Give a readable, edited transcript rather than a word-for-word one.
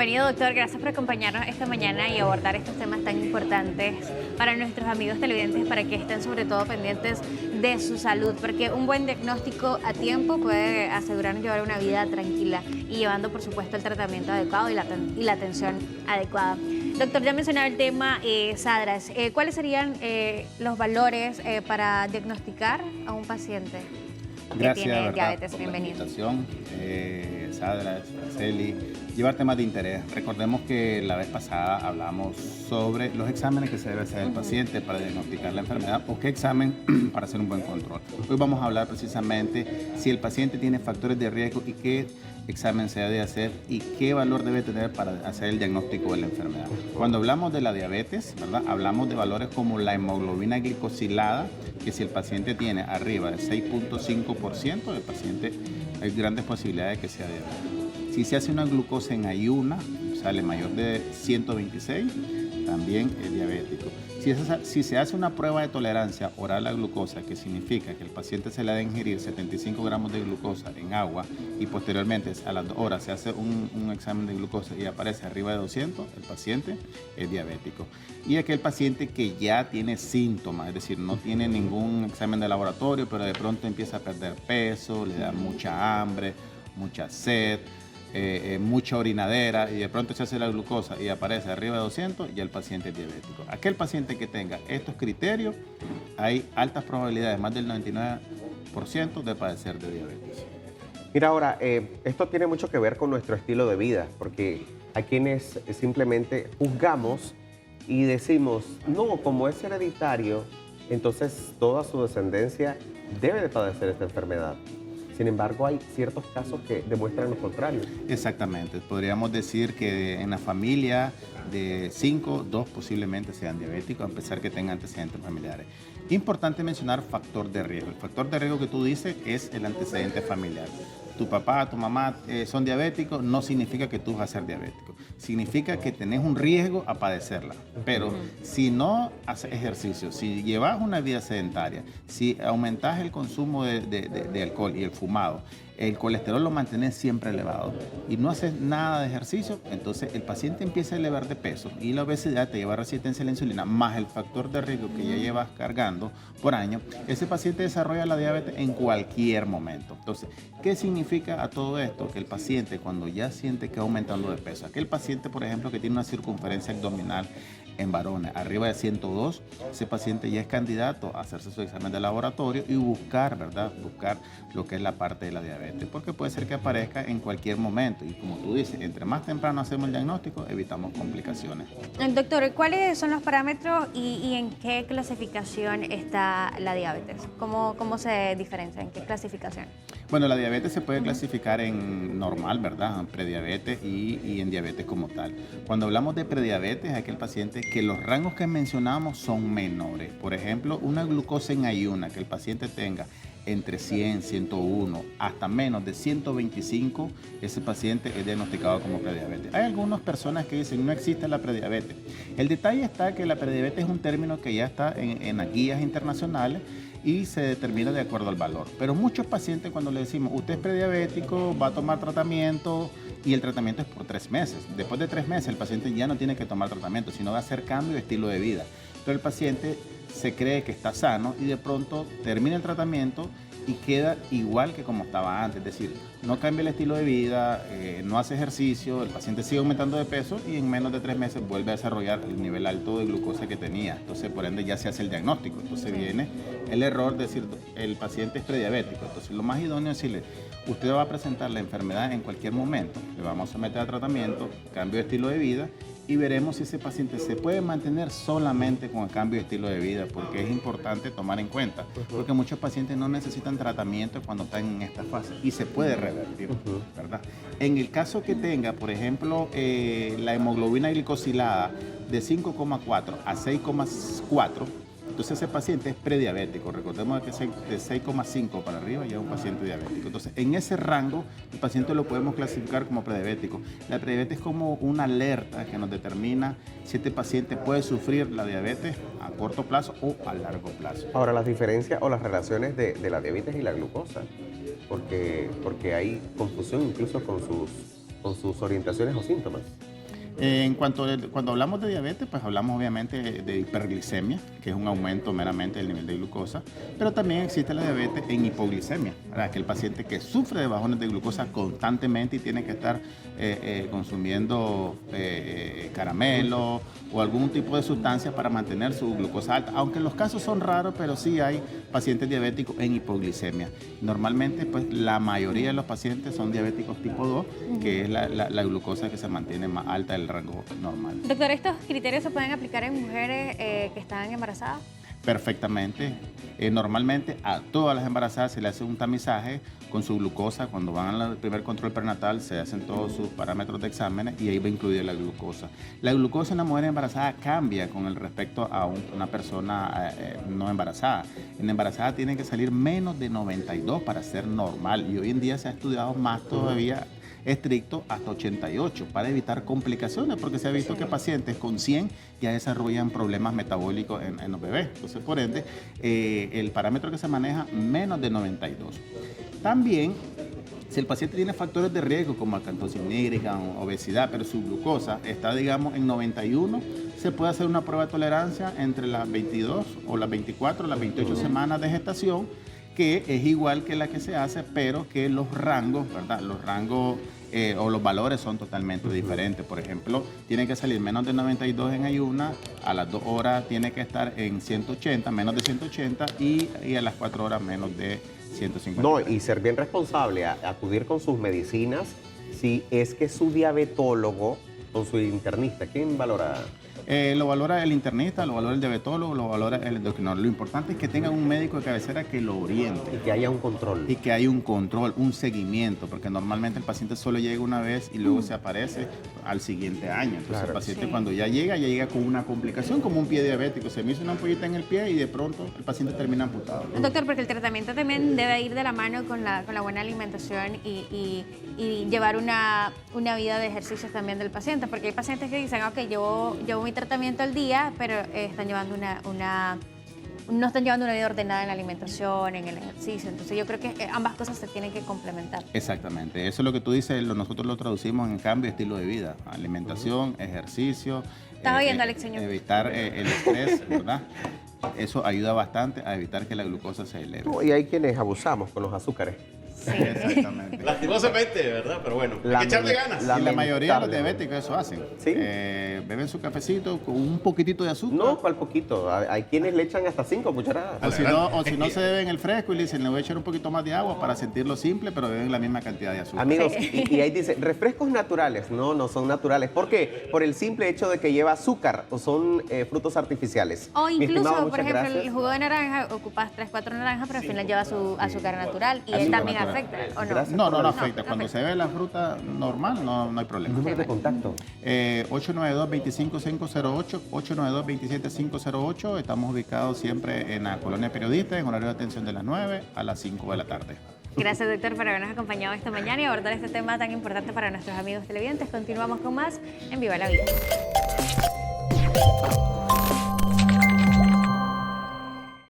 Bienvenido, doctor. Gracias por acompañarnos esta mañana y abordar estos temas tan importantes para nuestros amigos televidentes, para que estén sobre todo pendientes de su salud, porque un buen diagnóstico a tiempo puede asegurarnos llevar una vida tranquila y llevando, por supuesto, el tratamiento adecuado y la atención adecuada. Doctor, ya mencionaba el tema SADRAS. ¿Cuáles serían los valores para diagnosticar a un paciente que tiene diabetes? Bienvenido. SADRAS, Araceli, llevar temas de interés. Recordemos que la vez pasada hablamos sobre los exámenes que se debe hacer el paciente para diagnosticar la enfermedad o qué examen para hacer un buen control. Hoy vamos a hablar precisamente si el paciente tiene factores de riesgo y qué examen se debe hacer y qué valor debe tener para hacer el diagnóstico de la enfermedad. Cuando hablamos de la diabetes, ¿verdad? Hablamos de valores como la hemoglobina glicosilada, que si el paciente tiene arriba del 6.5%, el paciente hay grandes posibilidades de que sea diabético. Si se hace una glucosa en ayuna, sale mayor de 126, también es diabético. Si se hace una prueba de tolerancia oral a glucosa, que significa que el paciente se le ha de ingerir 75 gramos de glucosa en agua y posteriormente a las 2 horas se hace un examen de glucosa y aparece arriba de 200, el paciente es diabético. Y aquel paciente que ya tiene síntomas, es decir, no tiene ningún examen de laboratorio, pero de pronto empieza a perder peso, le da mucha hambre, mucha sed, mucha orinadera y de pronto se hace la glucosa y aparece arriba de 200, ya el paciente es diabético. Aquel paciente que tenga estos criterios, hay altas probabilidades, más del 99% de padecer de diabetes. Mira, ahora, esto tiene mucho que ver con nuestro estilo de vida, porque hay quienes simplemente juzgamos y decimos, no, como es hereditario, entonces toda su descendencia debe de padecer esta enfermedad. Sin embargo, hay ciertos casos que demuestran lo contrario. Exactamente. Podríamos decir que en la familia de 5, 2 posiblemente sean diabéticos, a pesar que tengan antecedentes familiares. Importante mencionar factor de riesgo. El factor de riesgo que tú dices es el antecedente familiar. Tu papá, tu mamá son diabéticos, no significa que tú vas a ser diabético. Significa que tenés un riesgo a padecerla. Pero si no haces ejercicio, si llevas una vida sedentaria, si aumentas el consumo de alcohol y el fumado, el colesterol lo mantienes siempre elevado y no haces nada de ejercicio, entonces el paciente empieza a elevar de peso y la obesidad te lleva a resistencia a la insulina, más el factor de riesgo que ya llevas cargando por año, ese paciente desarrolla la diabetes en cualquier momento. Entonces, ¿qué significa a todo esto? Que el paciente cuando ya siente que va aumentando de peso, aquel paciente, por ejemplo, que tiene una circunferencia abdominal en varones arriba de 102, ese paciente ya es candidato a hacerse su examen de laboratorio y buscar, ¿verdad? Buscar lo que es la parte de la diabetes, porque puede ser que aparezca en cualquier momento y como tú dices, entre más temprano hacemos el diagnóstico, evitamos complicaciones. Doctor, ¿cuáles son los parámetros y en qué clasificación está la diabetes? ¿Cómo se diferencia? ¿En qué clasificación? Bueno, la diabetes se puede clasificar en normal, ¿verdad? En prediabetes y en diabetes como tal. Cuando hablamos de prediabetes, aquel paciente que los rangos que mencionamos son menores. Por ejemplo, una glucosa en ayuna, que el paciente tenga entre 100, 101, hasta menos de 125, ese paciente es diagnosticado como prediabetes. Hay algunas personas que dicen no existe la prediabetes. El detalle está que la prediabetes es un término que ya está en las guías internacionales y se determina de acuerdo al valor. Pero muchos pacientes cuando le decimos, usted es prediabético, va a tomar tratamiento y el tratamiento es por 3 meses. Después de 3 meses el paciente ya no tiene que tomar tratamiento, sino va a hacer cambio de estilo de vida. Entonces el paciente se cree que está sano y de pronto termina el tratamiento y queda igual que como estaba antes, es decir, no cambia el estilo de vida, no hace ejercicio, el paciente sigue aumentando de peso y en menos de 3 meses vuelve a desarrollar el nivel alto de glucosa que tenía. Entonces, por ende, ya se hace el diagnóstico. Entonces viene el error de decir, el paciente es prediabético. Entonces, lo más idóneo es decirle, usted va a presentar la enfermedad en cualquier momento, le vamos a someter a tratamiento, cambio de estilo de vida, y veremos si ese paciente se puede mantener solamente con el cambio de estilo de vida, porque es importante tomar en cuenta, porque muchos pacientes no necesitan tratamiento cuando están en esta fase y se puede revertir, ¿verdad? En el caso que tenga, por ejemplo, la hemoglobina glicosilada de 5,4 a 6,4, entonces ese paciente es prediabético. Recordemos que de 6,5 para arriba ya es un paciente diabético. Entonces, en ese rango, el paciente lo podemos clasificar como prediabético. La prediabetes es como una alerta que nos determina si este paciente puede sufrir la diabetes a corto plazo o a largo plazo. Ahora, las diferencias o las relaciones de la diabetes y la glucosa, porque hay confusión incluso con sus orientaciones o síntomas. Cuando hablamos de diabetes, pues hablamos obviamente de hiperglicemia, que es un aumento meramente del nivel de glucosa, pero también existe la diabetes en hipoglicemia, ¿verdad? Aquel paciente que sufre de bajones de glucosa constantemente y tiene que estar consumiendo caramelo o algún tipo de sustancia para mantener su glucosa alta, aunque los casos son raros, pero sí hay pacientes diabéticos en hipoglicemia. Normalmente, pues la mayoría de los pacientes son diabéticos tipo 2, que es la glucosa que se mantiene más alta del rango normal. Doctor, ¿estos criterios se pueden aplicar en mujeres que están embarazadas? Perfectamente. Normalmente a todas las embarazadas se le hace un tamizaje con su glucosa. Cuando van al primer control prenatal se hacen todos sus parámetros de exámenes y ahí va incluida la glucosa. La glucosa en la mujer embarazada cambia con el respecto a una persona no embarazada. En la embarazada tiene que salir menos de 92 para ser normal y hoy en día se ha estudiado más todavía estricto hasta 88 para evitar complicaciones, porque se ha visto que pacientes con 100 ya desarrollan problemas metabólicos en los bebés. Entonces, por ende, el parámetro que se maneja, menos de 92. También, si el paciente tiene factores de riesgo como acantosina hídrica o obesidad, pero su glucosa está, digamos, en 91, se puede hacer una prueba de tolerancia entre las 22 o las 24 o las 28 semanas de gestación, que es igual que la que se hace, pero que los rangos, ¿verdad? Los rangos o los valores son totalmente diferentes. Por ejemplo, tiene que salir menos de 92 en ayuna, a las 2 horas tiene que estar en 180, menos de 180 y a las 4 horas menos de 150. No, y ser bien responsable, acudir con sus medicinas si es que su diabetólogo, con su internista, ¿quién valora? Lo valora el internista, lo valora el diabetólogo, lo valora el endocrinólogo. Lo importante es que tengan un médico de cabecera que lo oriente. Y que haya un control. Y que haya un control, un seguimiento, porque normalmente el paciente solo llega una vez y luego se aparece al siguiente año. Entonces Claro. el paciente cuando ya llega con una complicación, como un pie diabético. Se me hizo una ampollita en el pie y de pronto el paciente termina amputado. Doctor, porque el tratamiento también debe ir de la mano con la buena alimentación y llevar una vida de ejercicios también del paciente, porque hay pacientes que dicen, ok, llevo mi tratamiento al día, pero están llevando no están llevando una vida ordenada en la alimentación, en el ejercicio. Entonces yo creo que ambas cosas se tienen que complementar. Exactamente, eso es lo que tú dices, nosotros lo traducimos en cambio de estilo de vida, alimentación, ejercicio. ¿Estás oyendo, Alex, señor? Evitar el estrés, ¿verdad? Eso ayuda bastante a evitar que la glucosa se eleve. No, y hay quienes abusamos con los azúcares. Sí. Exactamente. Lastimosamente, ¿verdad? Pero bueno, hay que echarle ganas. Y la mayoría de los Lamentable. diabéticos eso hacen. ¿Sí? Beben su cafecito con un poquitito de azúcar. No, ¿cuál poquito? Hay quienes le echan hasta 5 cucharadas. O si no se beben el fresco y le dicen, le voy a echar un poquito más de agua para sentirlo simple, pero beben la misma cantidad de azúcar. Amigos, y ahí dice, refrescos naturales. No, no son naturales. ¿Por qué? Por el simple hecho de que lleva azúcar o son frutos artificiales. O Mi estimado, incluso, por muchas ejemplo, gracias. el jugo de naranja, ocupas 3, 4 naranjas, pero al final lleva su azúcar natural y Azúcar también natural. afecta, ¿o no? Gracias. No por la- afecta. Cuando se ve la fruta normal, no hay problema. Número de contacto. 892-25508, 892-27508. Estamos ubicados siempre en la Colonia Periodista, en horario de atención de las 9 a las 5 de la tarde. Gracias, doctor, por habernos acompañado esta mañana y abordar este tema tan importante para nuestros amigos televidentes. Continuamos con más en Viva la Vida.